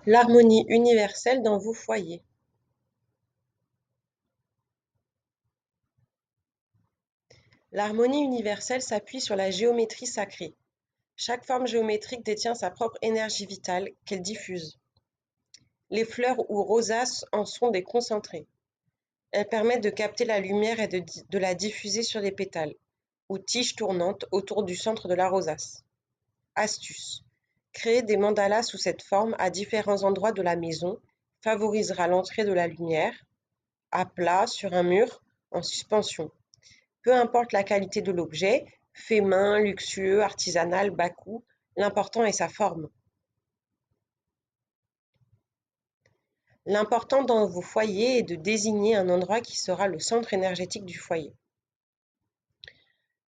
L'harmonie universelle dans vos foyers. L'harmonie universelle s'appuie sur la géométrie sacrée. Chaque forme géométrique détient sa propre énergie vitale qu'elle diffuse. Les fleurs ou rosaces en sont des concentrés. Elles permettent de capter la lumière et de la diffuser sur les pétales, ou tiges tournantes autour du centre de la rosace. Astuce. Créer des mandalas sous cette forme à différents endroits de la maison favorisera l'entrée de la lumière, à plat, sur un mur, en suspension. Peu importe la qualité de l'objet, fait main, luxueux, artisanal, bas coût, l'important est sa forme. L'important dans vos foyers est de désigner un endroit qui sera le centre énergétique du foyer.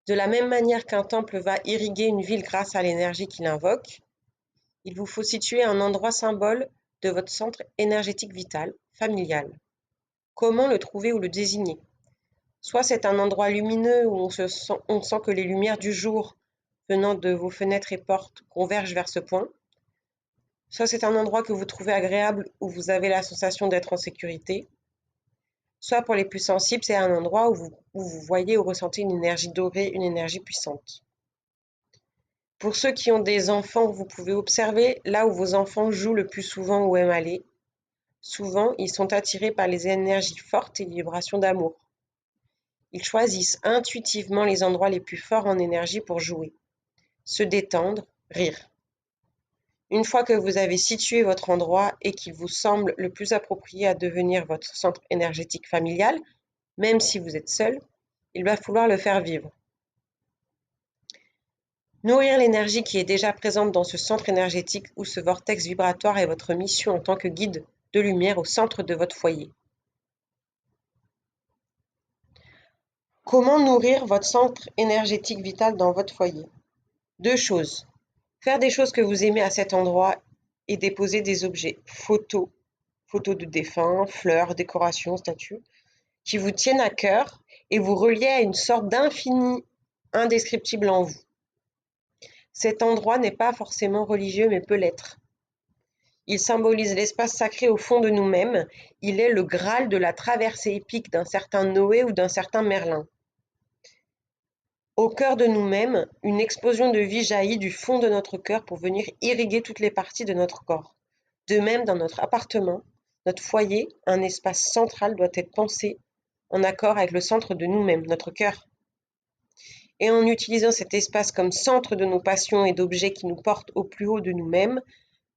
De la même manière qu'un temple va irriguer une ville grâce à l'énergie qu'il invoque, il vous faut situer un endroit symbole de votre centre énergétique vital, familial. Comment le trouver ou le désigner? Soit c'est un endroit lumineux où on sent que les lumières du jour venant de vos fenêtres et portes convergent vers ce point. Soit c'est un endroit que vous trouvez agréable où vous avez la sensation d'être en sécurité. Soit pour les plus sensibles, c'est un endroit où vous voyez ou ressentez une énergie dorée, une énergie puissante. Pour ceux qui ont des enfants, vous pouvez observer là où vos enfants jouent le plus souvent ou aiment aller. Souvent, ils sont attirés par les énergies fortes et les vibrations d'amour. Ils choisissent intuitivement les endroits les plus forts en énergie pour jouer, se détendre, rire. Une fois que vous avez situé votre endroit et qu'il vous semble le plus approprié à devenir votre centre énergétique familial, même si vous êtes seul, il va falloir le faire vivre. Nourrir l'énergie qui est déjà présente dans ce centre énergétique ou ce vortex vibratoire est votre mission en tant que guide de lumière au centre de votre foyer. Comment nourrir votre centre énergétique vital dans votre foyer? Deux choses. Faire des choses que vous aimez à cet endroit et déposer des objets, photos de défunts, fleurs, décorations, statues, qui vous tiennent à cœur et vous reliez à une sorte d'infini indescriptible en vous. Cet endroit n'est pas forcément religieux mais peut l'être. Il symbolise l'espace sacré au fond de nous-mêmes, il est le Graal de la traversée épique d'un certain Noé ou d'un certain Merlin. Au cœur de nous-mêmes, une explosion de vie jaillit du fond de notre cœur pour venir irriguer toutes les parties de notre corps. De même, dans notre appartement, notre foyer, un espace central doit être pensé en accord avec le centre de nous-mêmes, notre cœur. Et en utilisant cet espace comme centre de nos passions et d'objets qui nous portent au plus haut de nous-mêmes,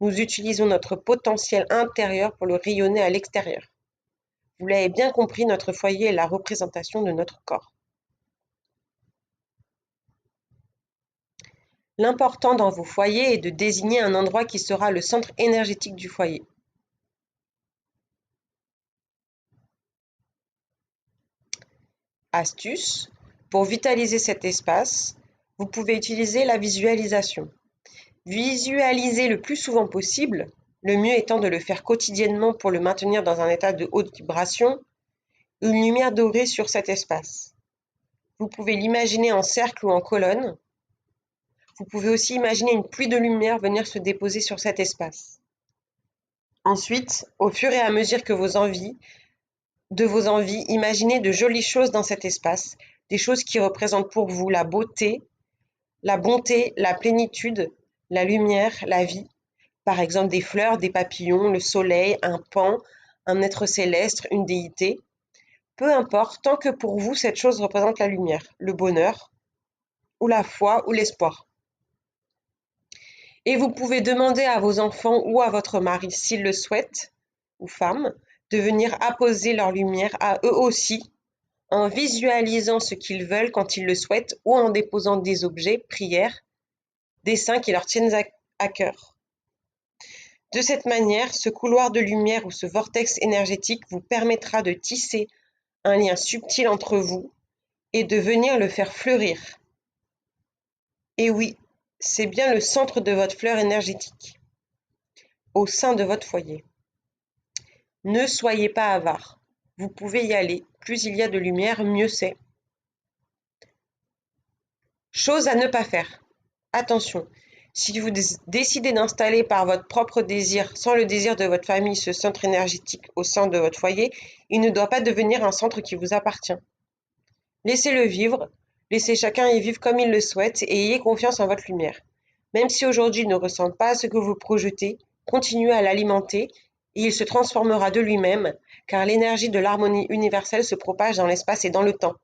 nous utilisons notre potentiel intérieur pour le rayonner à l'extérieur. Vous l'avez bien compris, notre foyer est la représentation de notre corps. L'important dans vos foyers est de désigner un endroit qui sera le centre énergétique du foyer. Astuce, pour vitaliser cet espace, vous pouvez utiliser la visualisation. Visualisez le plus souvent possible, le mieux étant de le faire quotidiennement pour le maintenir dans un état de haute vibration, une lumière dorée sur cet espace. Vous pouvez l'imaginer en cercle ou en colonne. Vous pouvez aussi imaginer une pluie de lumière venir se déposer sur cet espace. Ensuite, au fur et à mesure que de vos envies, imaginez de jolies choses dans cet espace, des choses qui représentent pour vous la beauté, la bonté, la plénitude, la lumière, la vie. Par exemple des fleurs, des papillons, le soleil, un pan, un être céleste, une déité. Peu importe, tant que pour vous cette chose représente la lumière, le bonheur, ou la foi, ou l'espoir. Et vous pouvez demander à vos enfants ou à votre mari, s'ils le souhaitent, ou femme, de venir apposer leur lumière à eux aussi, en visualisant ce qu'ils veulent quand ils le souhaitent, ou en déposant des objets, prières, dessins qui leur tiennent à cœur. De cette manière, ce couloir de lumière ou ce vortex énergétique vous permettra de tisser un lien subtil entre vous et de venir le faire fleurir. Et oui, c'est bien le centre de votre fleur énergétique, au sein de votre foyer. Ne soyez pas avare, vous pouvez y aller, plus il y a de lumière, mieux c'est. Chose à ne pas faire. Attention, Si vous décidez d'installer par votre propre désir, sans le désir de votre famille, ce centre énergétique au sein de votre foyer, il ne doit pas devenir un centre qui vous appartient. Laissez-le vivre, laissez chacun y vivre comme il le souhaite et ayez confiance en votre lumière. Même si aujourd'hui il ne ressemble pas à ce que vous projetez, continuez à l'alimenter et il se transformera de lui-même, car l'énergie de l'harmonie universelle se propage dans l'espace et dans le temps.